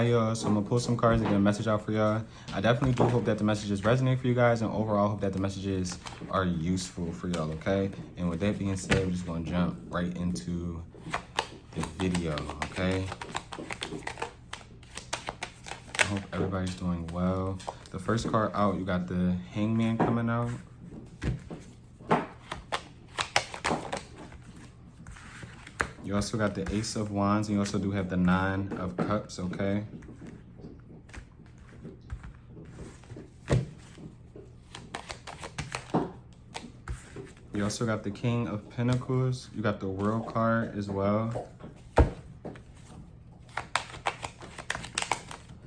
Y'all, so I'm gonna pull some cards and get a message out for y'all. I definitely do hope that the messages resonate for you guys, and overall hope that the messages are useful for y'all, okay? And with that being said, we're just gonna jump right into the video, okay? I hope everybody's doing well. The first card out, you got the Hangman coming out. You also got the Ace of Wands, and you also do have the Nine of Cups, okay? You also got the King of Pentacles. You got the World card as well.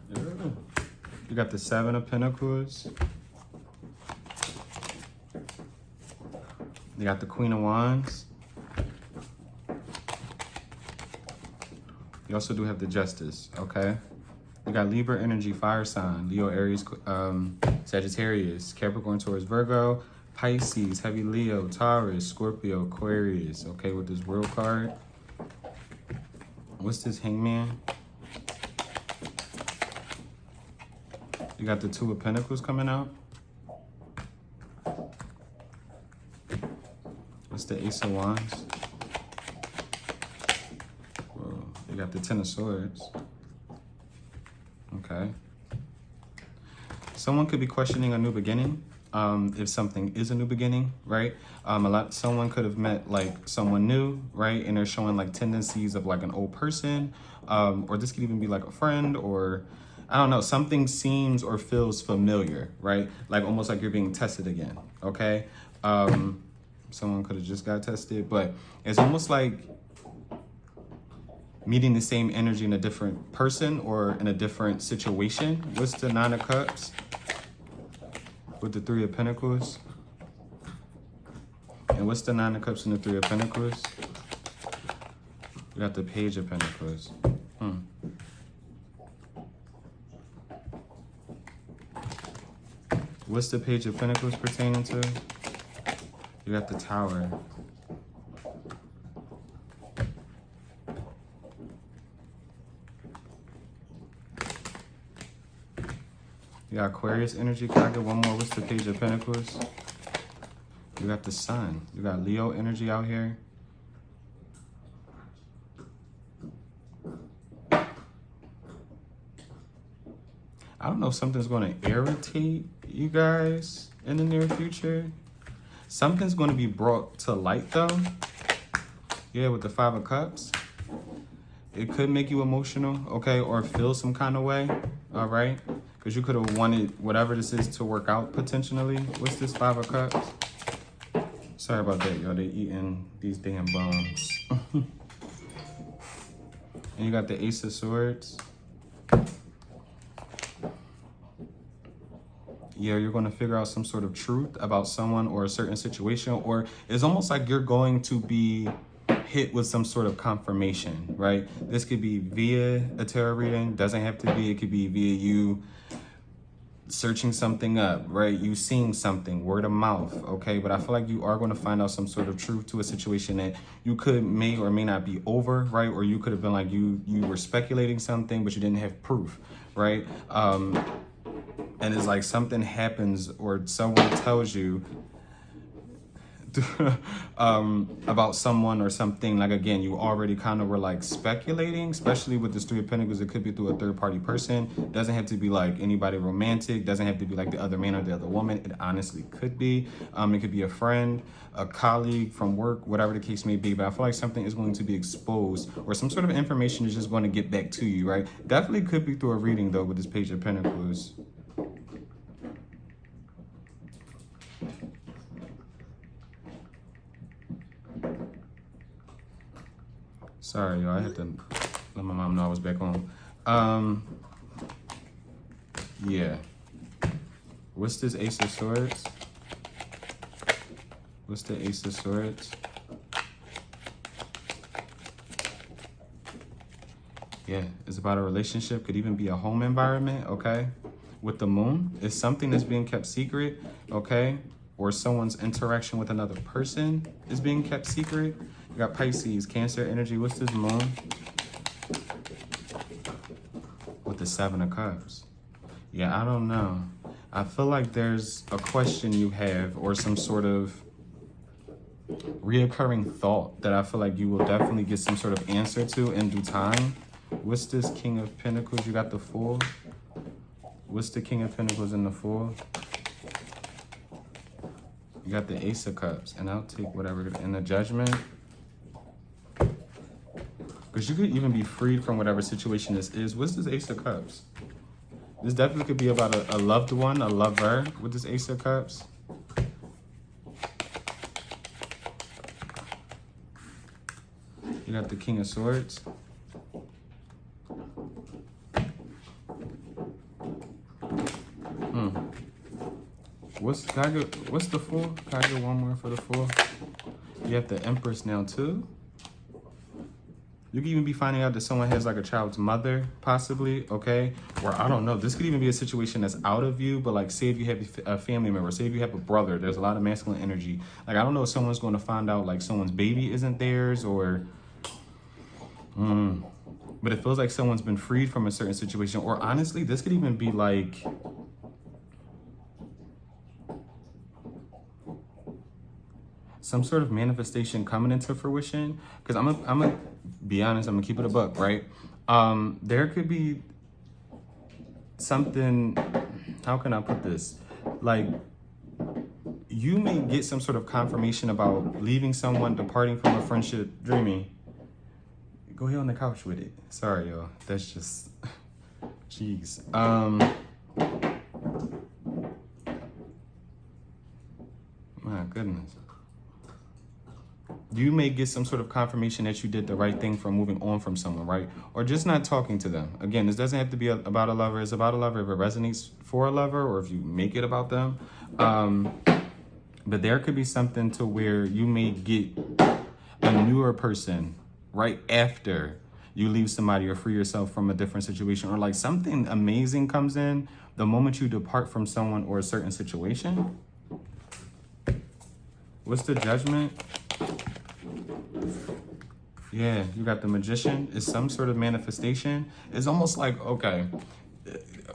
You got the Seven of Pentacles. You got the Queen of Wands. You also do have the Justice, okay? You got Libra energy, fire sign, Leo, Aries, Sagittarius, Capricorn, Taurus, Virgo, Pisces, heavy Leo, Taurus, Scorpio, Aquarius, okay, with this World card. What's this Hangman? You got the Two of Pentacles coming out. What's the Ace of Wands? Whoa, you got the Ten of Swords. Okay. Someone could be questioning a new beginning. If something is a new beginning, right? Someone could have met like someone new, right? And they're showing like tendencies of like an old person, or this could even be like a friend, or I don't know, something seems or feels familiar, right? Like almost like you're being tested again, okay? Someone could have just got tested, but it's almost like meeting the same energy in a different person or in a different situation. What's the Nine of Cups? With the Three of Pentacles. And what's the Nine of Cups and the Three of Pentacles? We got the Page of Pentacles. What's the Page of Pentacles pertaining to? You got the Tower. You got Aquarius energy. Can I get one more? What's the Page of Pentacles? You got the Sun. You got Leo energy out here. I don't know if something's going to irritate you guys in the near future. Something's going to be brought to light though. Yeah, with the Five of Cups. It could make you emotional, okay? Or feel some kind of way, all right? Because you could have wanted whatever this is to work out potentially. What's this Five of Cups? Sorry about that, y'all. They eating these damn bones. And you got the Ace of Swords. Yeah, you're going to figure out some sort of truth about someone or a certain situation, or it's almost like you're going to be hit with some sort of confirmation, right? This could be via a tarot reading, doesn't have to be. It could be via you searching something up, right? You seeing something, word of mouth, okay? But I feel like you are going to find out some sort of truth to a situation that you may or may not be over, right? Or you could have been like you were speculating something, but you didn't have proof, right? And it's like something happens or someone tells you about someone or something. Like, again, you already kind of were like speculating, especially with this Three of Pentacles. It could be through a third party person. Doesn't have to be like anybody romantic. Doesn't have to be like the other man or the other woman. It honestly could be. It could be a friend, a colleague from work, whatever the case may be. But I feel like something is going to be exposed, or some sort of information is just going to get back to you, right? Definitely could be through a reading though with this Page of Pentacles. Sorry, y'all. I had to let my mom know I was back home. Yeah. What's this Ace of Swords? What's the Ace of Swords? Yeah, it's about a relationship. Could even be a home environment, okay? With the Moon, it's something that's being kept secret, okay? Or someone's interaction with another person is being kept secret. You got Pisces, Cancer energy. What's this Moon? with the Seven of Cups. Yeah, I don't know. I feel like there's a question you have or some sort of reoccurring thought that I feel like you will definitely get some sort of answer to in due time. What's this King of Pentacles? You got the Fool. What's the King of Pentacles and the Fool? You got the Ace of Cups, and I'll take whatever. And the Judgment. Because you could even be freed from whatever situation this is. What's this Ace of Cups? This definitely could be about a loved one, a lover, with this Ace of Cups. You got the King of Swords. What's the Fool? Can I get one more for the Fool? You have the Empress now too. You can even be finding out that someone has like a child's mother, possibly, okay? Or I don't know, this could even be a situation that's out of you, but like say if you have a family member, say if you have a brother, there's a lot of masculine energy. Like I don't know if someone's going to find out like someone's baby isn't theirs or, but it feels like someone's been freed from a certain situation. Or honestly, this could even be like, some sort of manifestation coming into fruition. Because I'm gonna be honest, I'm gonna keep it a buck, right? There could be something, how can I put this? Like, you may get some sort of confirmation about leaving someone, departing from a friendship, dreaming. Go ahead on the couch with it. Sorry, y'all. That's just, jeez. My goodness. You may get some sort of confirmation that you did the right thing from moving on from someone, right? Or just not talking to them. Again, this doesn't have to be about a lover. It's about a lover if it resonates for a lover or if you make it about them. But there could be something to where you may get a newer person right after you leave somebody or free yourself from a different situation, or like something amazing comes in the moment you depart from someone or a certain situation. What's the Judgment? Yeah, you got the Magician. It's some sort of manifestation. It's almost like, okay,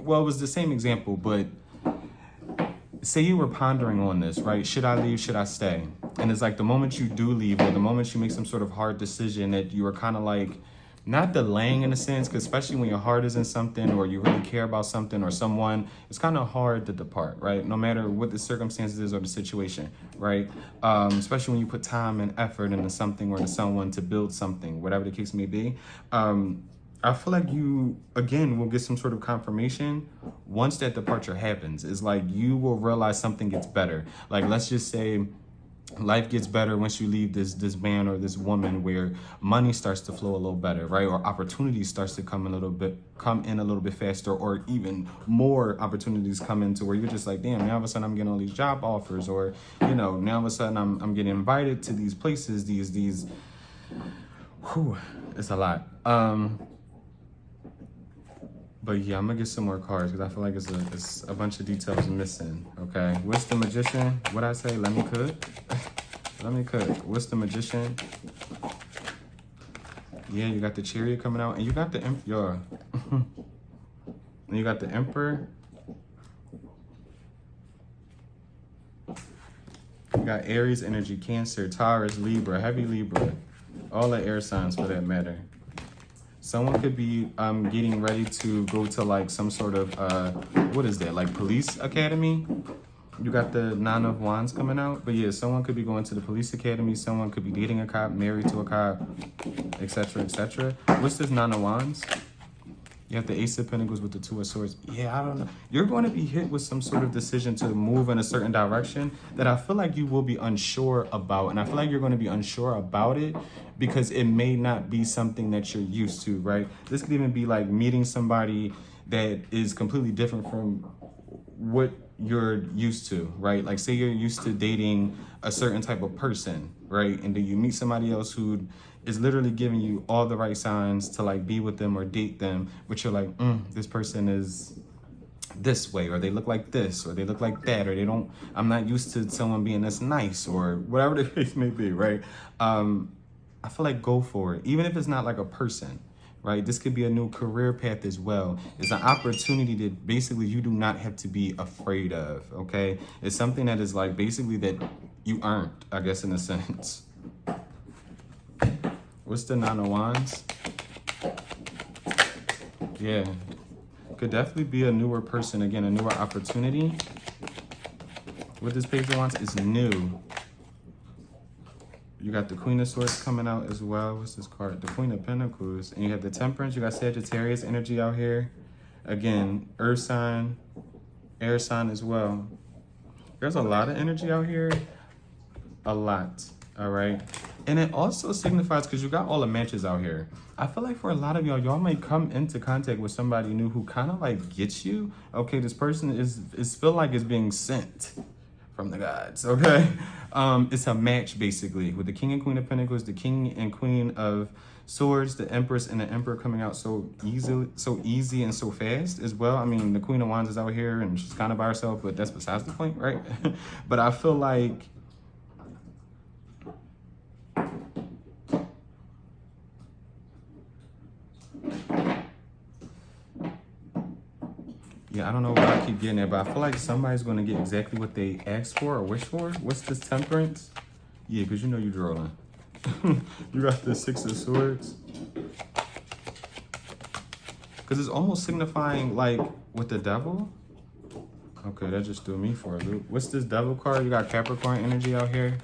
well, it was the same example, but say you were pondering on this, right? Should I leave? Should I stay? And it's like the moment you do leave or the moment you make some sort of hard decision that you are kind of like, not delaying in a sense, because especially when your heart is in something or you really care about something or someone, it's kind of hard to depart, right? No matter what the circumstances is or the situation, right? Especially when you put time and effort into something or to someone to build something, whatever the case may be. I feel like you, again, will get some sort of confirmation once that departure happens. It's like you will realize something gets better. Like, let's just say life gets better once you leave this man or this woman, where money starts to flow a little better, right? Or opportunity starts to come in a little bit faster, or even more opportunities come into where you're just like, damn, now all of a sudden I'm getting all these job offers, or, you know, now all of a sudden I'm getting invited to these places, these, it's a lot. But yeah, I'm gonna get some more cards because I feel like it's a bunch of details missing. Okay, what's the Magician? What I say? Let me cook. Let me cook. What's the Magician? Yeah, you got the Chariot coming out, and you got the Emperor. And you got the Emperor. You got Aries energy, Cancer, Taurus, Libra, heavy Libra, all the air signs for that matter. Someone could be getting ready to go to like some sort of, what is that, like police academy? You got the Nine of Wands coming out. But yeah, someone could be going to the police academy. Someone could be dating a cop, married to a cop, etc., etc. What's this Nine of Wands? You have the Ace of Pentacles with the Two of Swords. Yeah, I don't know. You're going to be hit with some sort of decision to move in a certain direction that I feel like you will be unsure about. And I feel like you're going to be unsure about it because it may not be something that you're used to, right? This could even be like meeting somebody that is completely different from what you're used to, right? Like say you're used to dating a certain type of person, right? And then you meet somebody else who is literally giving you all the right signs to like be with them or date them, but you're like, this person is this way, or they look like this, or they look like that, or I'm not used to someone being this nice, or whatever the case may be, right? I feel like go for it. Even if it's not like a person, right? This could be a new career path as well. It's an opportunity that basically you do not have to be afraid of, okay? It's something that is like basically that you earned, I guess, in a sense. What's the Nine of Wands? Yeah, could definitely be a newer person, again, a newer opportunity. What this Page of Wands is new. You got the Queen of Swords coming out as well. What's this card? The Queen of Pentacles. And you have the Temperance. You got Sagittarius energy out here. Again, Earth sign, air sign as well. There's a lot of energy out here. A lot. All right. And it also signifies, because you got all the matches out here. I feel like for a lot of y'all might come into contact with somebody new who kind of like gets you. Okay, this person is feel like it's being sent from the gods, okay? It's a match, basically, with the King and Queen of Pentacles, the King and Queen of Swords, the Empress and the Emperor coming out so easy and so fast as well. I mean, the Queen of Wands is out here and she's kind of by herself, but that's besides the point, right? But I feel like I don't know why I keep getting there, but I feel like somebody's going to get exactly what they asked for or wish for. What's this Temperance? Yeah, because you know you're drawing. You got the Six of Swords. Because it's almost signifying, like, with the Devil. Okay, that just threw me for a loop. What's this Devil card? You got Capricorn energy out here.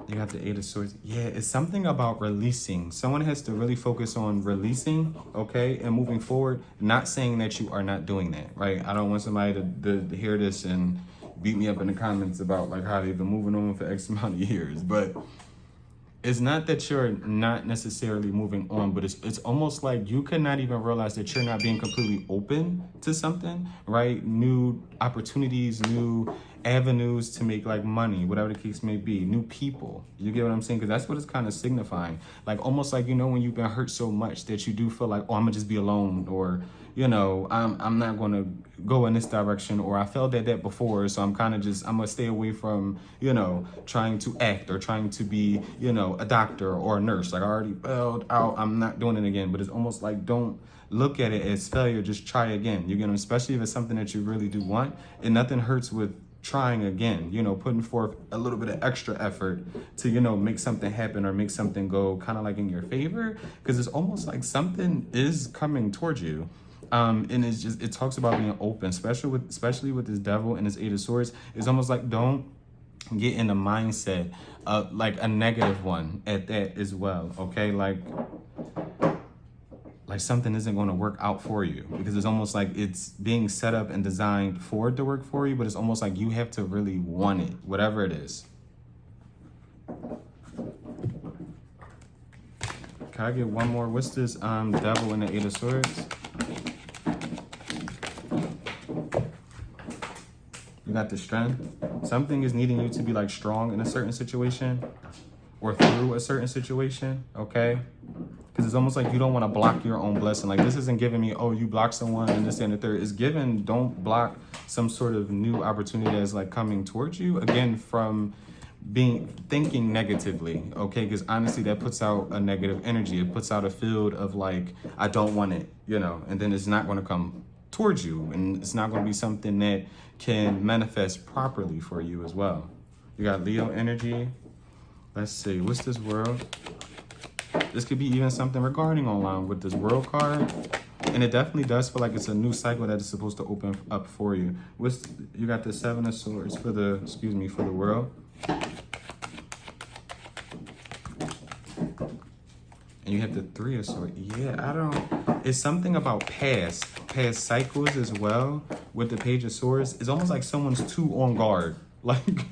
You got the Eight of Swords. Yeah, it's something about releasing. Someone has to really focus on releasing, okay, and moving forward. Not saying that you are not doing that, right? I don't want somebody to hear this and beat me up in the comments about like how they've been moving on for X amount of years. But it's not that you're not necessarily moving on, but it's almost like you cannot even realize that you're not being completely open to something, right? New opportunities, new avenues to make like money, whatever the case may be, new people. You get what I'm saying? Because that's what it's kind of signifying. Like almost like, you know, when you've been hurt so much that you do feel like, oh, I'm gonna just be alone, or, you know, I'm not gonna go in this direction, or I felt that before, so I'm gonna stay away from, you know, trying to act or trying to be, you know, a doctor or a nurse. Like I already failed out, I'm not doing it again. But it's almost like, don't look at it as failure, just try again. You get them, especially if it's something that you really do want. And nothing hurts with trying again, you know, putting forth a little bit of extra effort to, you know, make something happen or make something go kind of like in your favor, because it's almost like something is coming towards you. And it's just, it talks about being open, especially with this Devil and this Eight of Swords. It's almost like, don't get in the mindset of like a negative one at that as well, okay? Like something isn't going to work out for you, because it's almost like it's being set up and designed for it to work for you, but it's almost like you have to really want it, whatever it is. Can I get one more? What's this Devil and the Eight of Swords? You got the Strength. Something is needing you to be like strong in a certain situation or through a certain situation, okay? Because it's almost like you don't want to block your own blessing. Like this isn't giving me, oh, you block someone and this and the third. It's given, don't block some sort of new opportunity that's like coming towards you. Again, from thinking negatively, okay? Because honestly, that puts out a negative energy. It puts out a field of like, I don't want it, you know, and then it's not going to come towards you. And it's not going to be something that can manifest properly for you as well. You got Leo energy. Let's see, what's this World? This could be even something regarding online with this World card. And it definitely does feel like it's a new cycle that is supposed to open up for you. You got the Seven of Swords for the, for the World. And you have the Three of Swords. Yeah, it's something about past cycles as well with the Page of Swords. It's almost like someone's too on guard. Like,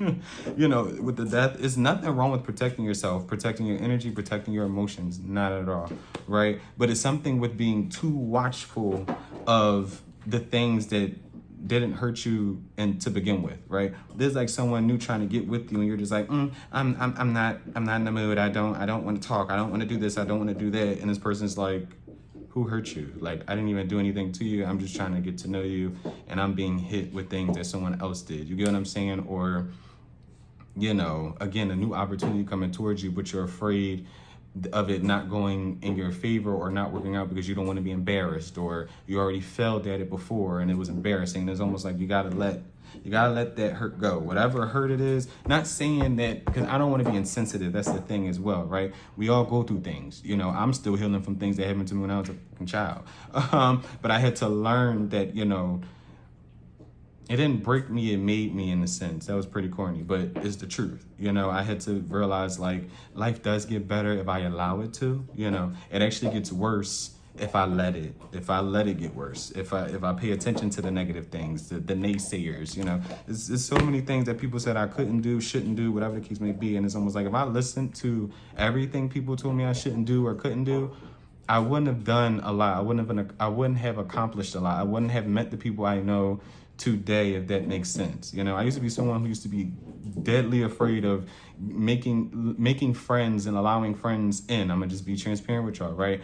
you know, with the Death, it's nothing wrong with protecting yourself, protecting your energy, protecting your emotions, not at all, right? But it's something with being too watchful of the things that didn't hurt you and to begin with, right? There's like someone new trying to get with you and you're just like, I'm not in the mood. I don't want to talk. I don't want to do this. I don't want to do that. And this person's like, who hurt you? Like, I didn't even do anything to you. I'm just trying to get to know you, and I'm being hit with things that someone else did. You get what I'm saying? Or, you know, again, a new opportunity coming towards you, but you're afraid of it not going in your favor or not working out because you don't want to be embarrassed, or you already failed at it before and it was embarrassing. It's almost like you gotta let that hurt go, whatever hurt it is. Not saying that, because I don't want to be insensitive. That's the thing as well, right? We all go through things. I'm still healing from things that happened to me when I was a fucking child. But I had to learn that, it didn't break me, it made me, in a sense. That was pretty corny, but it's the truth. I had to realize, like, life does get better if I allow it to. It actually gets worse if I let it get worse. If I pay attention to the negative things, the naysayers. It's so many things that people said I couldn't do, shouldn't do, whatever the case may be. And it's almost like if I listened to everything people told me I shouldn't do or couldn't do, I wouldn't have done a lot. I wouldn't have accomplished a lot. I wouldn't have met the people I know today, if that makes sense. I used to be someone who used to be deadly afraid of making friends and allowing friends in. I'm gonna just be transparent with y'all, right?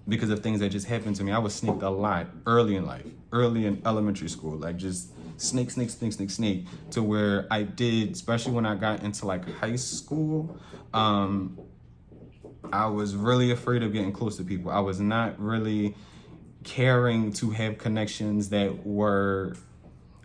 Because of things that just happened to me. I was snaked a lot early in life, early in elementary school, like just snake, to where I did, especially when I got into like high school, I was really afraid of getting close to people. I was not really caring to have connections that were,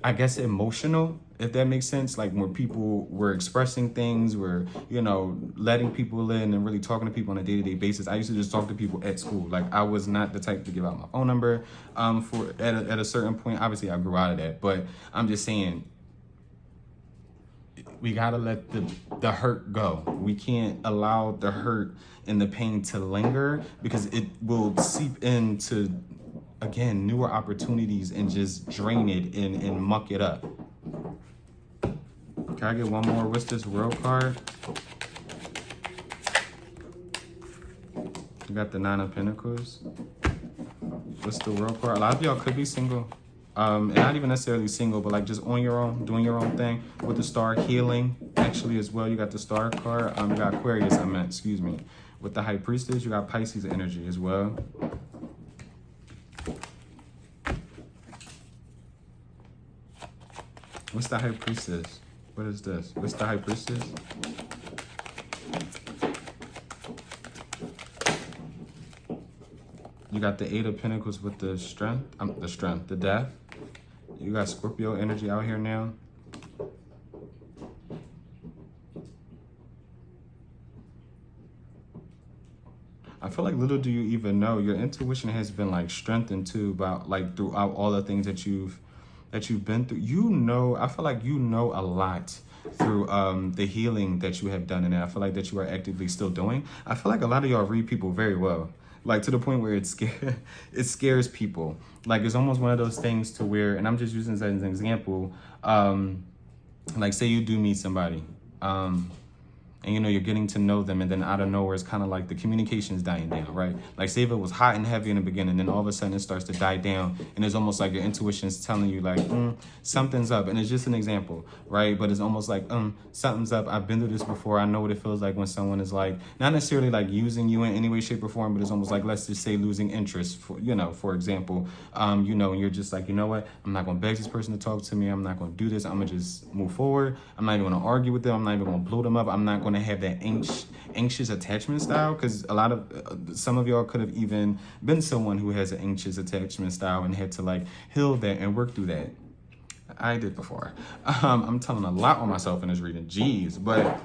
I guess, emotional, if that makes sense. Like where people were expressing things, were, letting people in and really talking to people on a day-to-day basis. I used to just talk to people at school. Like I was not the type to give out my phone number at a certain point. Obviously I grew out of that, but I'm just saying, we gotta let the hurt go. We can't allow the hurt and the pain to linger, because it will seep into, again, newer opportunities and just drain it and muck it up. Can I get one more? What's this world card? You got the Nine of Pentacles. What's the world card? A lot of y'all could be single. And not even necessarily single, but like just on your own, doing your own thing. With the Star, healing, actually, as well. You got the Star card. You got Aquarius, excuse me. With the High Priestess, you got Pisces energy as well. What's the High Priestess? What is this? What's the High Priestess? You got the Eight of Pentacles with the the Death. You got Scorpio energy out here now. I feel like little do you even know, your intuition has been like strengthened too, about like throughout all the things that you've been through. I feel like a lot through the healing that you have done, and I feel like that you are actively still doing. I feel like a lot of y'all read people very well, like to the point where it scares people. Like it's almost one of those things to where, and I'm just using this as an example, like say you do meet somebody, and you're getting to know them, and then out of nowhere it's kind of like the communication's dying down, right? Like say if it was hot and heavy in the beginning, then all of a sudden it starts to die down, and it's almost like your intuition's telling you like, something's up. And it's just an example, right? But it's almost like, something's up. I've been through this before. I know what it feels like when someone is like, not necessarily like using you in any way, shape, or form, but it's almost like, let's just say losing interest, for example, and you're just like, you know what? I'm not gonna beg this person to talk to me. I'm not gonna do this. I'm gonna just move forward. I'm not even gonna argue with them. I'm not even gonna blow them up. I'm not gonna have that anxious attachment style, because some of y'all could have even been someone who has an anxious attachment style and had to like heal that and work through that. I did before. I'm telling a lot on myself in this reading, jeez, but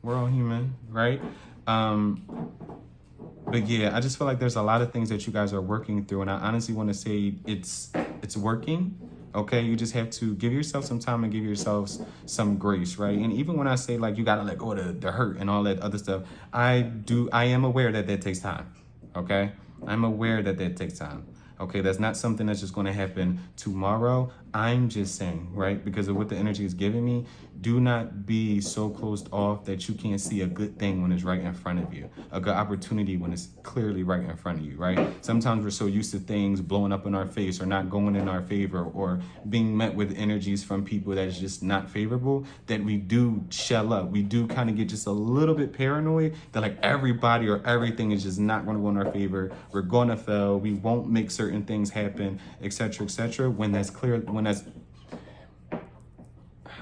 we're all human, right? But yeah, I just feel like there's a lot of things that you guys are working through, and I honestly want to say it's working. Okay, you just have to give yourself some time and give yourselves some grace, right? And even when I say like you gotta let go of the hurt and all that other stuff, I am aware that takes time. Okay, I'm aware that takes time. Okay, that's not something that's just going to happen tomorrow. I'm just saying, right, because of what the energy is giving me, do not be so closed off that you can't see a good thing when it's right in front of you, a good opportunity when it's clearly right in front of you, right? Sometimes we're so used to things blowing up in our face or not going in our favor, or being met with energies from people that's just not favorable, that we do shell up. We do kind of get just a little bit paranoid that like everybody or everything is just not going to go in our favor. We're going to fail. We won't make certain things happen, etc., when that's clear, when that's,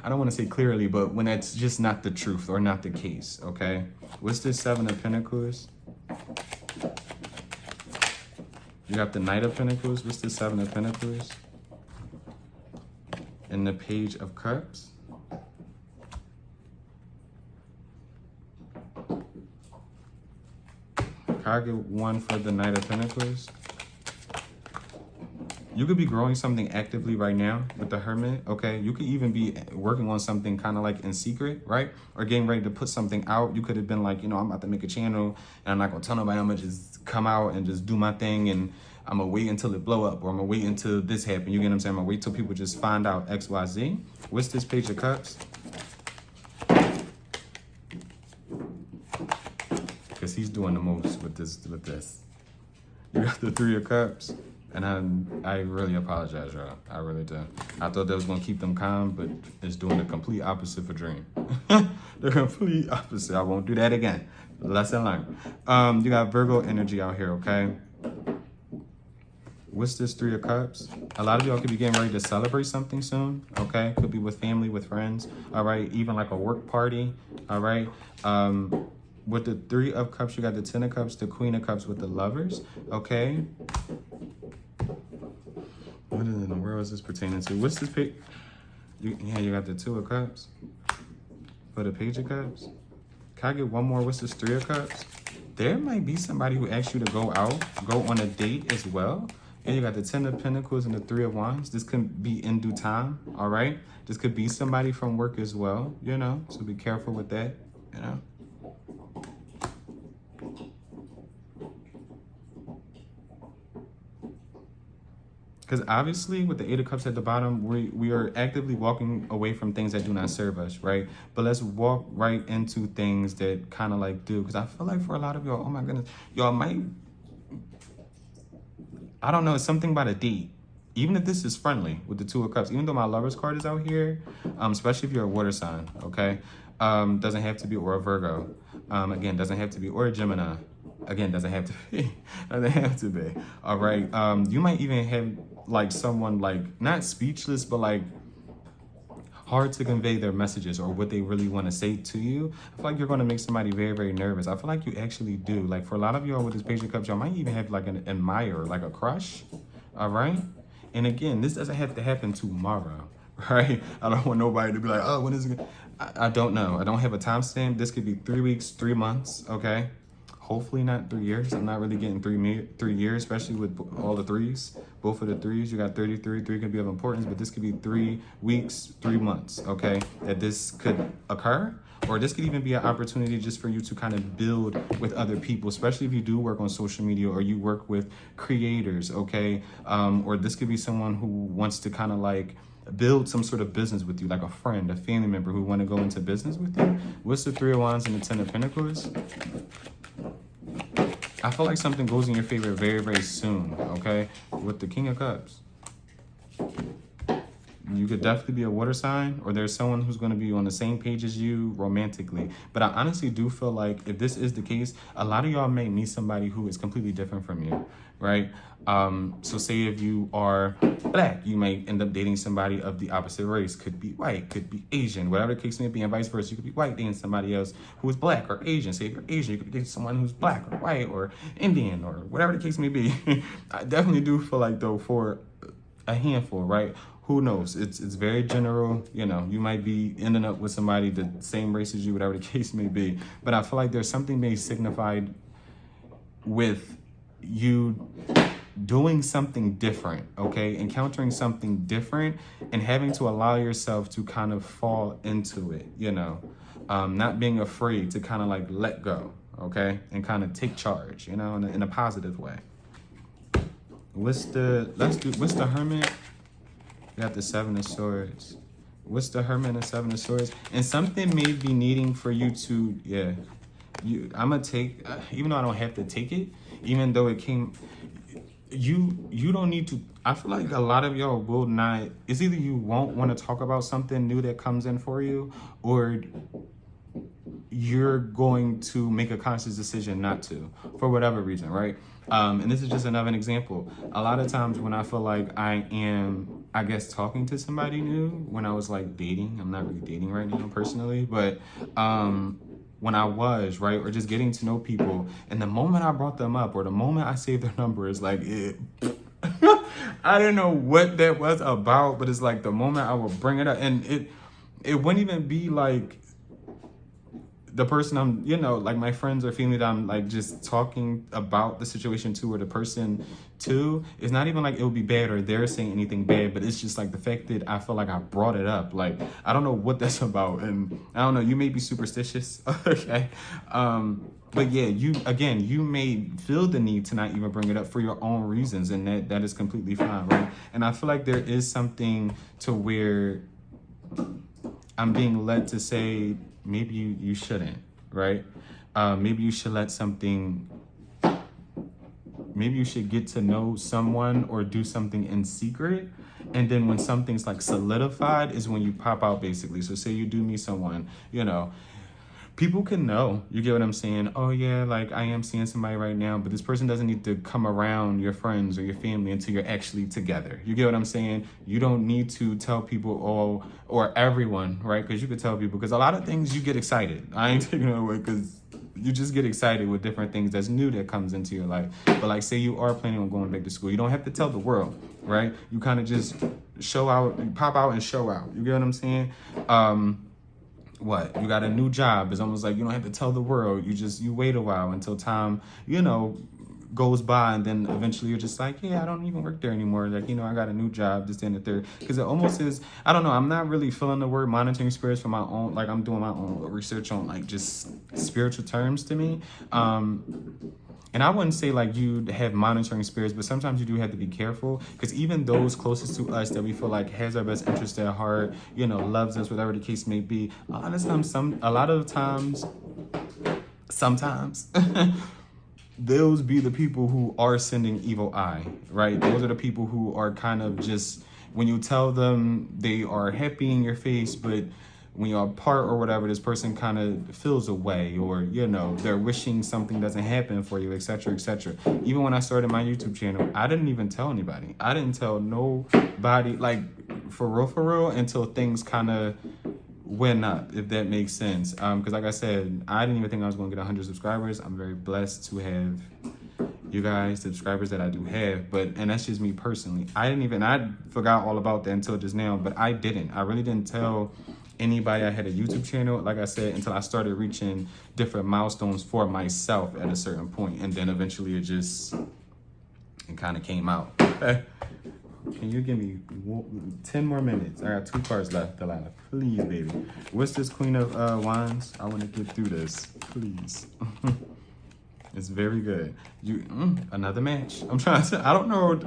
I don't want to say clearly, but when it's just not the truth or not the case, okay? What's this Seven of Pentacles? You got the Knight of Pentacles. What's the Seven of Pentacles? And the Page of Cups. Can I get one for the Knight of Pentacles? You could be growing something actively right now with the Hermit, okay? You could even be working on something kind of like in secret, right? Or getting ready to put something out. You could have been like, you know, I'm about to make a channel and I'm not gonna tell nobody. I'm gonna just come out and just do my thing and I'm gonna wait until it blow up, or I'm gonna wait until this happen. You get what I'm saying? I'm gonna wait till people just find out X, Y, Z. What's this Page of Cups? Because he's doing the most with this. You got the Three of Cups. And I really apologize, y'all. I really do. I thought that was going to keep them calm, but it's doing the complete opposite for Dream. The complete opposite. I won't do that again. Lesson learned. You got Virgo energy out here, okay? What's this Three of Cups? A lot of y'all could be getting ready to celebrate something soon, okay? Could be with family, with friends, all right? Even like a work party, all right? With the Three of Cups, you got the Ten of Cups, the Queen of Cups with the Lovers, okay? What in the world is this pertaining to? What's this page? You got the Two of Cups for the Page of Cups. Can I get one more? What's this Three of Cups? There might be somebody who asks you to go out, go on a date as well. And you got the Ten of Pentacles and the Three of Wands. This could be in due time, all right? This could be somebody from work as well, you know? So be careful with that, you know? Because obviously with the Eight of Cups at the bottom, we are actively walking away from things that do not serve us, right? But let's walk right into things that kind of like do. Because I feel like for a lot of y'all, oh my goodness, y'all might, I don't know, it's something about a date. Even if this is friendly with the Two of Cups, even though my Lover's card is out here, especially if you're a water sign, okay? Doesn't have to be, or a Virgo. Again, doesn't have to be, or a Gemini. Again, doesn't have to be. Doesn't have to be. All right. You might even have like someone like not speechless, but like hard to convey their messages or what they really want to say to you. I feel like you're going to make somebody very, very nervous. I feel like you actually do. Like for a lot of y'all with this Page of Cups, y'all might even have like an admirer, like a crush. All right. And again, this doesn't have to happen tomorrow. Right? I don't want nobody to be like, oh, when is it? I don't know. I don't have a timestamp. This could be 3 weeks, 3 months. Okay. Hopefully not 3 years. I'm not really getting 3 years, especially with all the threes. Both of the threes, you got 33. 3 could be of importance, but this could be 3 weeks, 3 months, okay? That this could occur, or this could even be an opportunity just for you to kind of build with other people, especially if you do work on social media or you work with creators, okay? Or this could be someone who wants to kind of like build some sort of business with you, like a friend, a family member who want to go into business with you. What's the Three of Wands and the Ten of Pentacles? I feel like something goes in your favor very, very soon, okay? With the King of Cups. You could definitely be a water sign, or there's someone who's going to be on the same page as you romantically. But I honestly do feel like if this is the case, a lot of y'all may meet somebody who is completely different from you, right? So say if you are Black, you may end up dating somebody of the opposite race. Could be white, could be Asian, whatever the case may be, and vice versa. You could be white dating somebody else who is Black or Asian. Say if you're Asian, you could date someone who's Black or white or Indian or whatever the case may be. I definitely do feel like, though, for a handful, right? Who knows? It's very general. You know, you might be ending up with somebody the same race as you, whatever the case may be. But I feel like there's something being signified with you doing something different, okay? Encountering something different and having to allow yourself to kind of fall into it, you know? Not being afraid to kind of like let go, okay? And kind of take charge, you know, in a positive way. What's the Hermit? You got the Seven of Swords. What's the Hermit and the Seven of Swords? And something may be needing for you to, yeah. I'm going to take, even though I don't have to take it, even though it came, you don't need to, I feel like a lot of y'all will not, it's either you won't want to talk about something new that comes in for you, or you're going to make a conscious decision not to, for whatever reason, right? And this is just another example. A lot of times when I feel like I am, I guess, talking to somebody new, when I was like dating, I'm not really dating right now personally, but when I was, right, or just getting to know people, and the moment I brought them up or the moment I saved their number, is like, I didn't know what that was about, but it's like the moment I would bring it up, and it wouldn't even be like the person I'm, like my friends or family that I'm like just talking about the situation to, or the person to. It's not even like it would be bad or they're saying anything bad, but it's just like the fact that I feel like I brought it up. Like, I don't know what that's about. And I don't know, you may be superstitious. Okay. But yeah, you may feel the need to not even bring it up for your own reasons. And that is completely fine. Right. And I feel like there is something to where I'm being led to say, maybe you shouldn't, right? Maybe you should maybe you should get to know someone or do something in secret. And then when something's like solidified is when you pop out, basically. So say you do meet someone, people can know. You get what I'm saying? Oh yeah, like I am seeing somebody right now, but this person doesn't need to come around your friends or your family until you're actually together. You get what I'm saying? You don't need to tell people or everyone, right? Because you could tell people, because a lot of things you get excited. I ain't taking it away, because you just get excited with different things that's new that comes into your life. But like, say you are planning on going back to school, you don't have to tell the world, right? You kind of just show out, pop out and show out. You get what I'm saying? You got a new job. It's almost like you don't have to tell the world. You wait a while until time, goes by, and then eventually you're just like, yeah, I don't even work there anymore. Like, I got a new job, this and the third. Because it almost is, I don't know, I'm not really feeling the word monitoring spirits for my own, like I'm doing my own research on like just spiritual terms to me. And I wouldn't say like you have monitoring spirits, but sometimes you do have to be careful, because even those closest to us that we feel like has our best interest at heart, loves us, whatever the case may be, a lot of times, sometimes, those be the people who are sending evil eye, right? Those are the people who are kind of just, when you tell them they are happy in your face, but when you're apart or whatever, this person kind of feels away, or, they're wishing something doesn't happen for you, etc., etc. Even when I started my YouTube channel, I didn't even tell anybody. I didn't tell nobody, like, for real, until things kind of went up, if that makes sense. Because like I said, I didn't even think I was going to get 100 subscribers. I'm very blessed to have you guys, subscribers that I do have, and that's just me personally. I forgot all about that until just now, but I really didn't tell anybody I had a YouTube channel, like I said, until I started reaching different milestones for myself at a certain point, and then eventually it kind of came out. Can you give me 10 more minutes? I got 2 cards left, Delilah. Please, baby. What's this Queen of Wands? I want to get through this, please. It's very good. Another match. I'm trying to say, I don't know.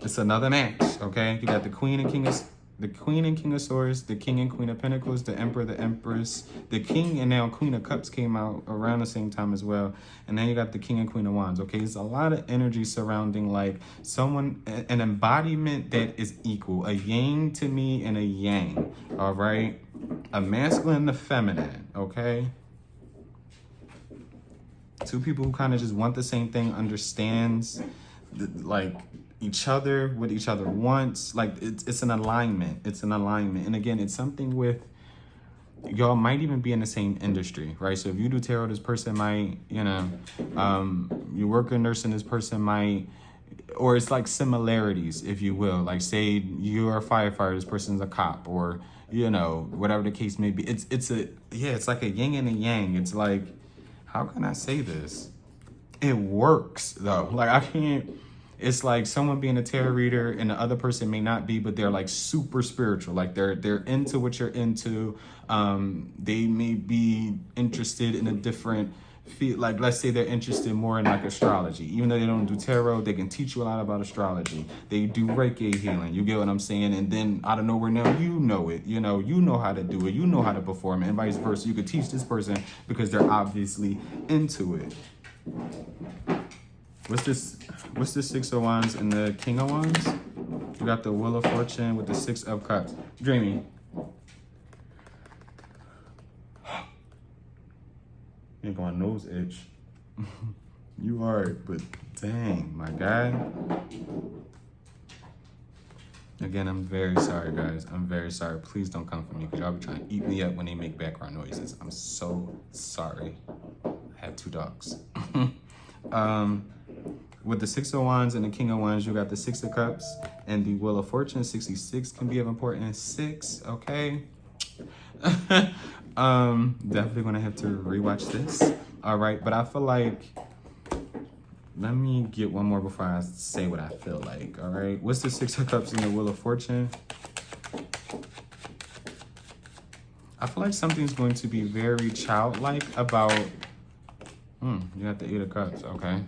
It's another match, okay? You got the Queen and King of Swords, the King and Queen of Pentacles, the Emperor, the Empress, the King, and now Queen of Cups came out around the same time as well. And then you got the King and Queen of Wands, okay? There's a lot of energy surrounding like an embodiment that is equal. A yin to me and a yang, all right? A masculine and a feminine, okay? 2 people who kind of just want the same thing, understands like each other, what each other wants. Like it's an alignment. And again, it's something with, y'all might even be in the same industry, right? So if you do tarot, this person might, you work in nursing, this person might, or it's like similarities, if you will. Like say you're a firefighter, this person's a cop, or whatever the case may be. It's like a yin and a yang. It's like, how can I say this? It works though. Like I can't. It's like someone being a tarot reader and the other person may not be, but they're like super spiritual. Like they're into what you're into. They may be interested in a different field. Like let's say they're interested more in like astrology. Even though they don't do tarot, they can teach you a lot about astrology. They do Reiki healing. You get what I'm saying? And then out of nowhere now, you know it. You know how to do it. You know how to perform it, and vice versa. You could teach this person because they're obviously into it. What's this 6 of Wands and the King of Wands? You got the Wheel of Fortune with the 6 of Cups. Dreamy. Ain't going nose itch. You are, but dang, my guy. Again, I'm very sorry, guys. I'm very sorry. Please don't come for me because y'all be trying to eat me up when they make background noises. I'm so sorry. I have 2 dogs. With the 6 of Wands and the King of Wands, you got the 6 of Cups and the Wheel of Fortune. 66 can be of importance. 6, okay? Definitely gonna have to rewatch this. All right, but I feel like, let me get one more before I say what I feel like, all right? What's the 6 of Cups and the Wheel of Fortune? I feel like something's going to be very childlike about, you got the 8 of Cups, okay.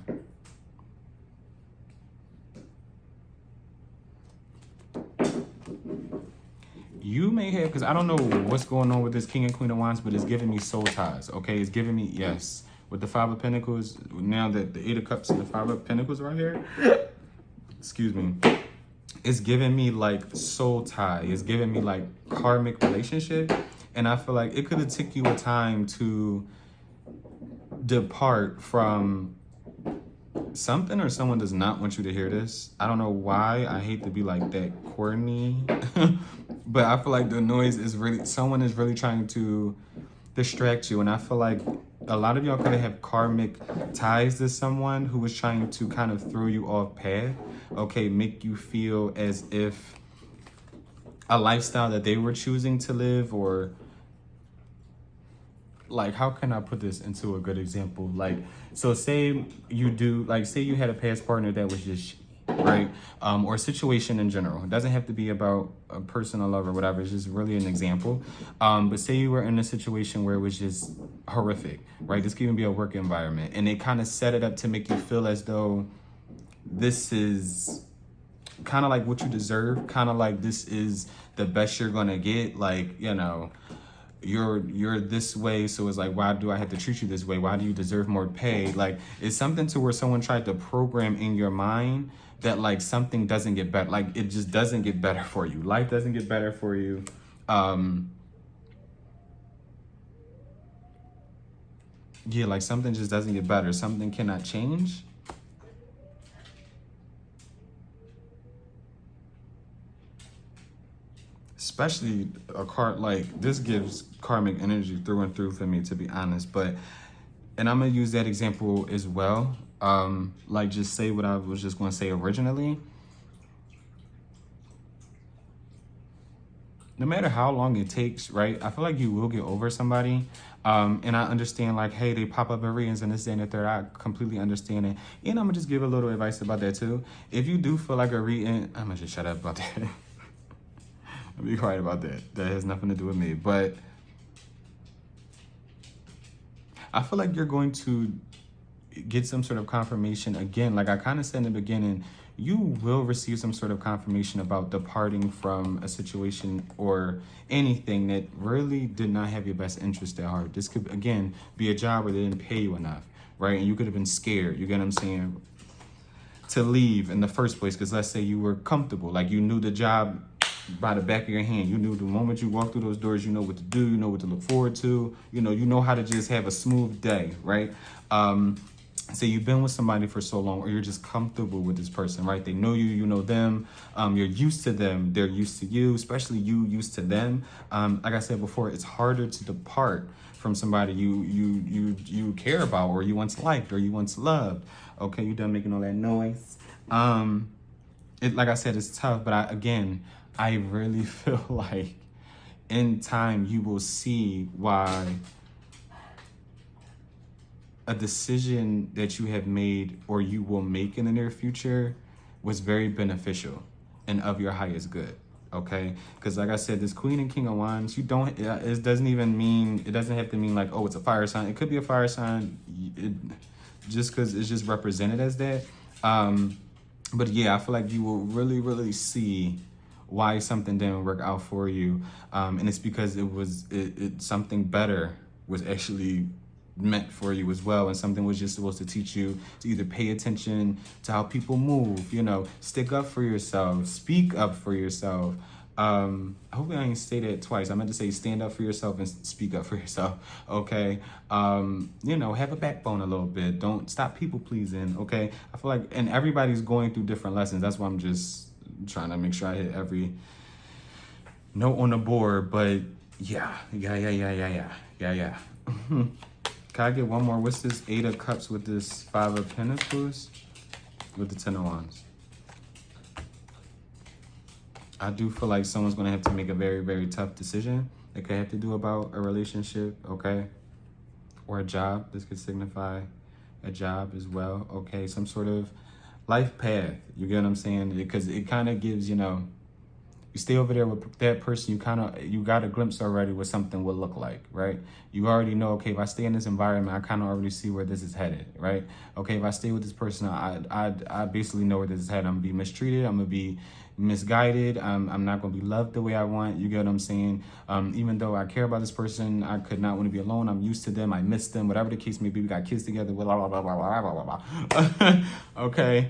You may have, because I don't know what's going on with this King and Queen of Wands, but it's giving me soul ties, okay? It's giving me, yes. With the 5 of Pentacles, now that the 8 of Cups and the 5 of Pentacles right here, excuse me, it's giving me like soul tie. It's giving me like karmic relationship. And I feel like it could have took you a time to depart from something, or someone does not want you to hear this. I don't know why. I hate to be like that corny, but I feel like the noise is really, someone is really trying to distract you. And I feel like a lot of y'all could have karmic ties to someone who was trying to kind of throw you off path, okay, make you feel as if a lifestyle that they were choosing to live, or like, how can I put this into a good example? Like, so say you do, like, say you had a past partner that was just right? Or a situation in general. It doesn't have to be about a personal love or whatever. It's just really an example. But say you were in a situation where it was just horrific, right? This could even be a work environment. And they kind of set it up to make you feel as though this is kind of like what you deserve, kind of like this is the best you're gonna get. Like, you know, you're this way, so it's like, why do I have to treat you this way? Why do you deserve more pay? Like, it's something to where someone tried to program in your mind that like something doesn't get better, like it just doesn't get better for you. Life doesn't get better for you. Yeah, like something just doesn't get better. Something cannot change. Especially a card like this gives karmic energy through and through for me, to be honest. But, and I'm gonna use that example as well. Like, just say what I was just gonna say originally. No matter how long it takes, right? I feel like you will get over somebody. And I understand, like, hey, they pop up in readings and this and the third. I completely understand it. And I'm gonna just give a little advice about that too. If you do feel like a reading, I'm gonna just shut up about that. I'll be quiet about that. That has nothing to do with me. But I feel like you're going to get some sort of confirmation again. Like I kind of said in the beginning, you will receive some sort of confirmation about departing from a situation or anything that really did not have your best interest at heart. This could, again, be a job where they didn't pay you enough, right? And you could have been scared, you get what I'm saying, to leave in the first place. Because let's say you were comfortable, like you knew the job by the back of your hand. You knew the moment you walk through those doors, you know what to do, you know what to look forward to, you know how to just have a smooth day, right? So you've been with somebody for so long, or you're just comfortable with this person, right? They know you, you know them, you're used to them, they're used to you, especially you used to them. Like I said before, it's harder to depart from somebody you care about, or you once liked, or you once loved. Okay, you done making all that noise. Like I said, it's tough, but I really feel like in time you will see why a decision that you have made or you will make in the near future was very beneficial and of your highest good, okay? Because like I said, this Queen and King of Wands, it doesn't have to mean like, oh, it's a fire sign. It could be a fire sign just because it's just represented as that. But yeah, I feel like you will really, really see why something didn't work out for you. And it's because something better was actually meant for you as well, and something was just supposed to teach you to either pay attention to how people move, stick up for yourself, speak up for yourself, Hopefully I didn't say that twice. I meant to say stand up for yourself and speak up for yourself. Okay. You know, have a backbone a little bit. Don't stop people pleasing. Okay. I feel like, and everybody's going through different lessons. That's why I'm just trying to make sure I hit every note on the board. But yeah. Can I get one more? What's this 8 of Cups with this 5 of Pentacles? With the 10 of Wands. I do feel like someone's going to have to make a very, very tough decision. It could have to do about a relationship, okay? Or a job. This could signify a job as well, okay? Some sort of life path. You get what I'm saying? Because it kind of gives, you know, you stay over there with that person, you got a glimpse already what something would look like, right? You already know, okay, if I stay in this environment, I kind of already see where this is headed, right? Okay, if I stay with this person, I basically know where this is headed. I'm gonna be mistreated, I'm gonna be misguided, I'm not gonna be loved the way I want, you get what I'm saying? Even though I care about this person, I could not want to be alone, I'm used to them, I miss them, whatever the case may be, we got kids together, blah, blah, blah, blah, blah, blah, blah, blah. Okay,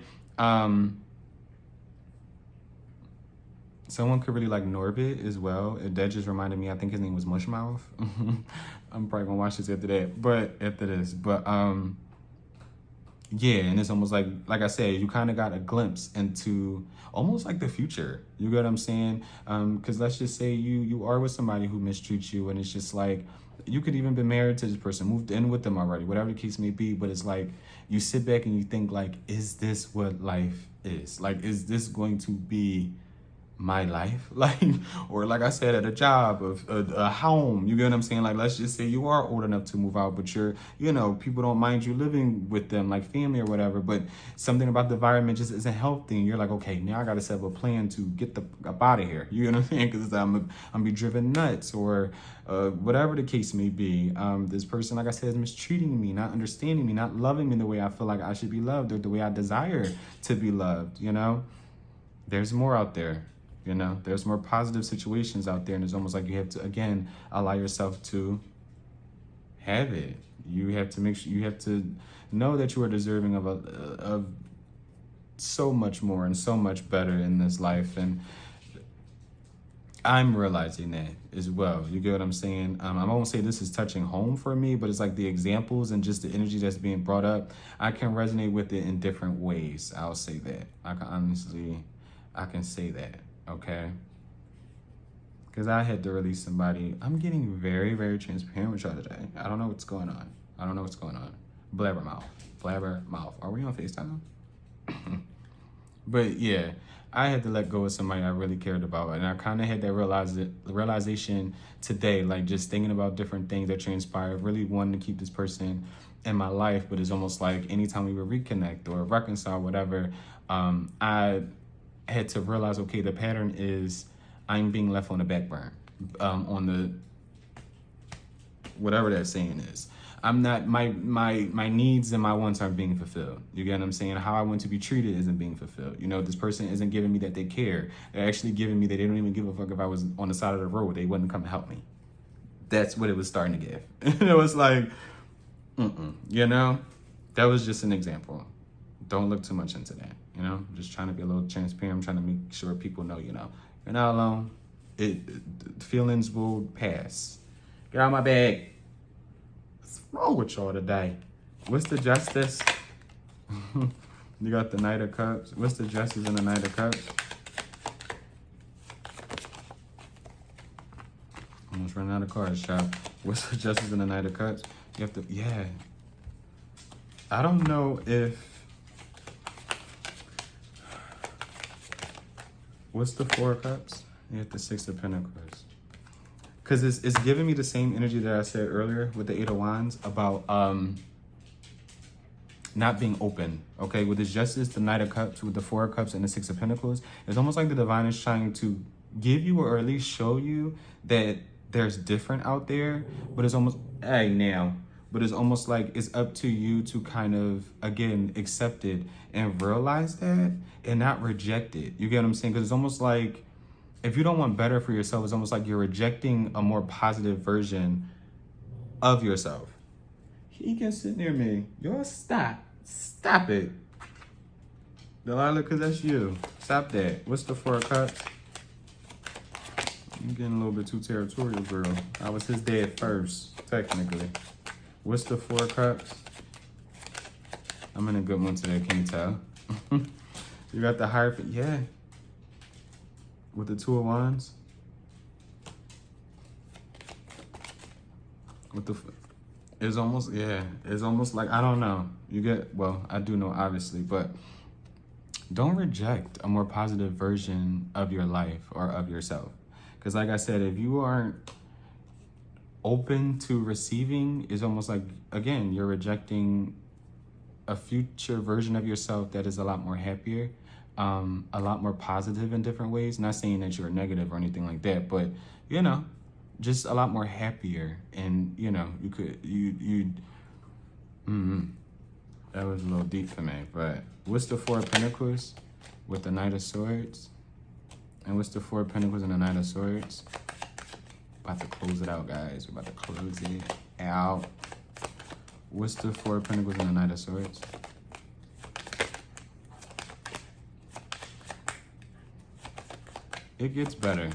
someone could really like Norbit as well. That just reminded me, I think his name was Mushmouth. I'm probably gonna watch this after this. But yeah, and it's almost like I said, you kind of got a glimpse into almost like the future. You get what I'm saying? Because let's just say you are with somebody who mistreats you, and it's just like, you could even be married to this person, moved in with them already, whatever the case may be, but it's like, you sit back and you think like, is this what life is? Like, is this going to be my life? Like, or like I said, at a job, of a home, you get what I'm saying? Like, let's just say you are old enough to move out, but you're, you know, people don't mind you living with them, like family or whatever, but something about the environment just isn't healthy, and you're like, okay, now I gotta set up a plan to get the up out of here, you know what I'm saying? Because I'm be driven nuts, or whatever the case may be. This person, like I said, is mistreating me, not understanding me, not loving me the way I feel like I should be loved, or the way I desire to be loved, you know? There's more out there. You know, there's more positive situations out there, and it's almost like you have to, again, allow yourself to have it. You have to make sure, you have to know that you are deserving of so much more and so much better in this life. And I'm realizing that as well. You get what I'm saying? I won't say this is touching home for me, but it's like the examples and just the energy that's being brought up, I can resonate with it in different ways. I'll say that. I can say that. Okay, because I had to release somebody. I'm getting very, very transparent with y'all today. I don't know what's going on. Blabbermouth. Are we on FaceTime? But yeah, I had to let go of somebody I really cared about, and I kind of had that realization today, like just thinking about different things that transpired, really wanting to keep this person in my life, but it's almost like anytime we would reconnect or reconcile, whatever, I had to realize, okay, the pattern is I'm being left on the back burner, on the, whatever that saying is. I'm not, my needs and my wants aren't being fulfilled. You get what I'm saying? How I want to be treated isn't being fulfilled. You know, this person isn't giving me that they care. They're actually giving me that they don't even give a fuck if I was on the side of the road. They wouldn't come and help me. That's what it was starting to give. And it was like, you know, that was just an example. Don't look too much into that. You know, I'm just trying to be a little transparent. I'm trying to make sure people know, you know, you're not alone. Feelings will pass. Get out of my bag. What's wrong with y'all today? What's the justice? You got the Knight of Cups. What's the justice in the Knight of Cups? Almost running out of cards, child. What's the justice in the Knight of Cups? You have to, yeah. I don't know if, what's the Four of Cups? You have the Six of Pentacles. Because it's giving me the same energy that I said earlier with the Eight of Wands about not being open. Okay, with this Justice, the Knight of Cups, with the Four of Cups and the Six of Pentacles, it's almost like the Divine is trying to give you, or at least show you, that there's different out there, but it's almost, but it's almost like it's up to you to kind of, again, accept it and realize that and not reject it. You get what I'm saying? Because it's almost like, if you don't want better for yourself, it's almost like you're rejecting a more positive version of yourself. He can sit near me. Yo, stop. Stop it. Delilah, because that's you. Stop that. What's the Four of Cups? I'm getting a little bit too territorial, girl. I was his dad first, technically. What's the Four of Cups? I'm in a good mood today, can you tell? You got the Hierophant, yeah. With the Two of Wands. With the, it's almost, yeah, it's almost like, I don't know. You get, well, I do know, obviously, but don't reject a more positive version of your life or of yourself. Because like I said, if you aren't open to receiving, it's almost like, again, you're rejecting a future version of yourself that is a lot more happier, a lot more positive in different ways. Not saying that you're negative or anything like that, but, you know, just a lot more happier. And, you know, you could, that was a little deep for me, but what's the Four of Pentacles with the Knight of Swords? And what's the Four of Pentacles and the Knight of Swords? About to close it out, guys. We're about to close it out. What's the Four of Pentacles and the Knight of Swords? It gets better.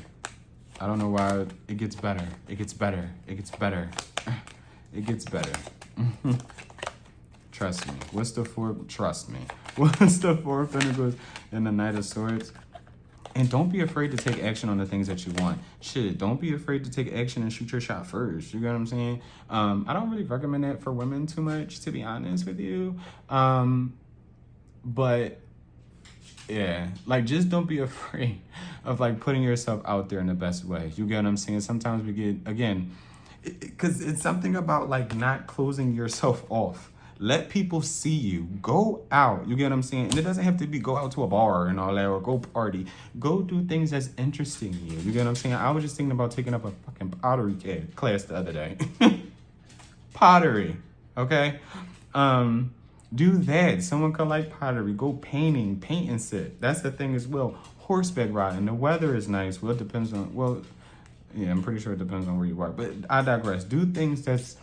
I don't know why. It gets better. It gets better. It gets better. It gets better. Trust me. What's the Four? Trust me. What's the Four of Pentacles and the Knight of Swords? And don't be afraid to take action on the things that you want. Shit, don't be afraid to take action and shoot your shot first. You get what I'm saying? I don't really recommend that for women too much, to be honest with you. But yeah, like, just don't be afraid of like putting yourself out there in the best way. You get what I'm saying? Sometimes we get, again, because it's something about like not closing yourself off. Let people see you. Go out. You get what I'm saying? And it doesn't have to be go out to a bar and all that or go party. Go do things that's interesting to you. You get what I'm saying? I was just thinking about taking up a fucking pottery class the other day. Pottery. Okay? Do that. Someone could like pottery. Go painting. Paint and sit. That's the thing as well. Horseback riding. The weather is nice. Well, it depends on, well, yeah, I'm pretty sure it depends on where you are. But I digress. Do things that's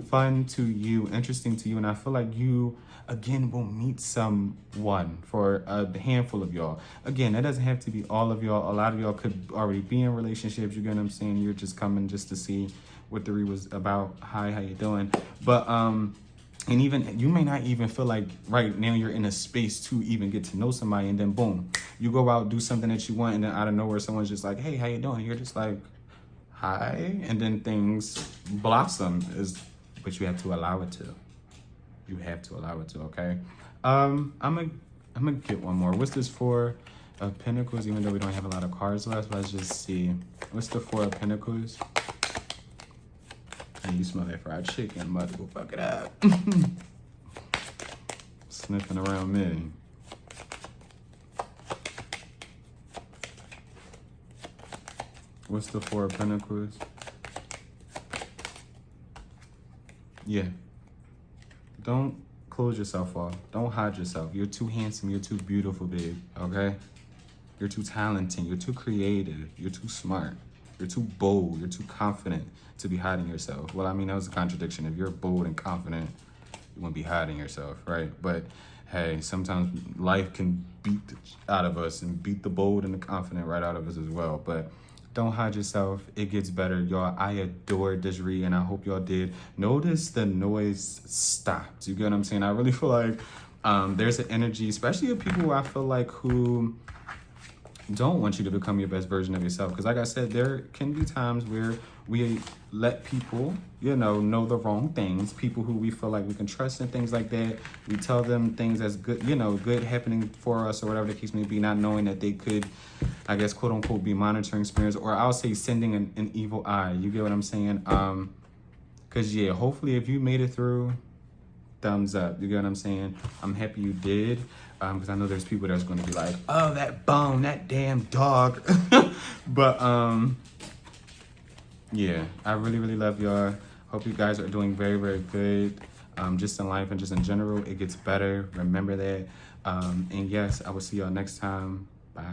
fun to you, interesting to you, and I feel like you, again, will meet someone. For a handful of y'all. Again, that doesn't have to be all of y'all. A lot of y'all could already be in relationships. You get what I'm saying? You're just coming just to see what the read was about. Hi, how you doing? But and even you may not even feel like right now you're in a space to even get to know somebody, and then boom, you go out, do something that you want, and then out of nowhere someone's just like, hey, how you doing? You're just like, hi, and then things blossom. But you have to allow it to. You have to allow it to, okay? I'm gonna get one more. What's this Four of Pentacles? Even though we don't have a lot of cards left, let's just see. What's the Four of Pentacles? And you smell that fried chicken. I'm about to go fuck it up. Sniffing around me. What's the Four of Pentacles? Yeah. Don't close yourself off. Don't hide yourself. You're too handsome. You're too beautiful, babe. Okay? You're too talented. You're too creative. You're too smart. You're too bold. You're too confident to be hiding yourself. Well, I mean, that was a contradiction. If you're bold and confident, you wouldn't be hiding yourself, right? But hey, sometimes life can beat out of us and beat the bold and the confident right out of us as well. But don't hide yourself. It gets better. Y'all, I adored this read, and I hope y'all did. Notice the noise stopped. You get what I'm saying? I really feel like there's an energy, especially of people who I feel like who don't want you to become your best version of yourself. Because like I said, there can be times where we let people, you know the wrong things. People who we feel like we can trust and things like that. We tell them things that's good, good happening for us or whatever the case may be, not knowing that they could, I guess, quote unquote, be monitoring spirits, or I'll say sending an evil eye. You get what I'm saying? Because yeah, hopefully if you made it through, thumbs up. You get what I'm saying? I'm happy you did. Because I know there's people that's going to be like, oh, that bone, that damn dog. But yeah, I really, really love y'all. Hope you guys are doing very, very good. Just in life and just in general, it gets better. Remember that. And yes, I will see y'all next time. Bye.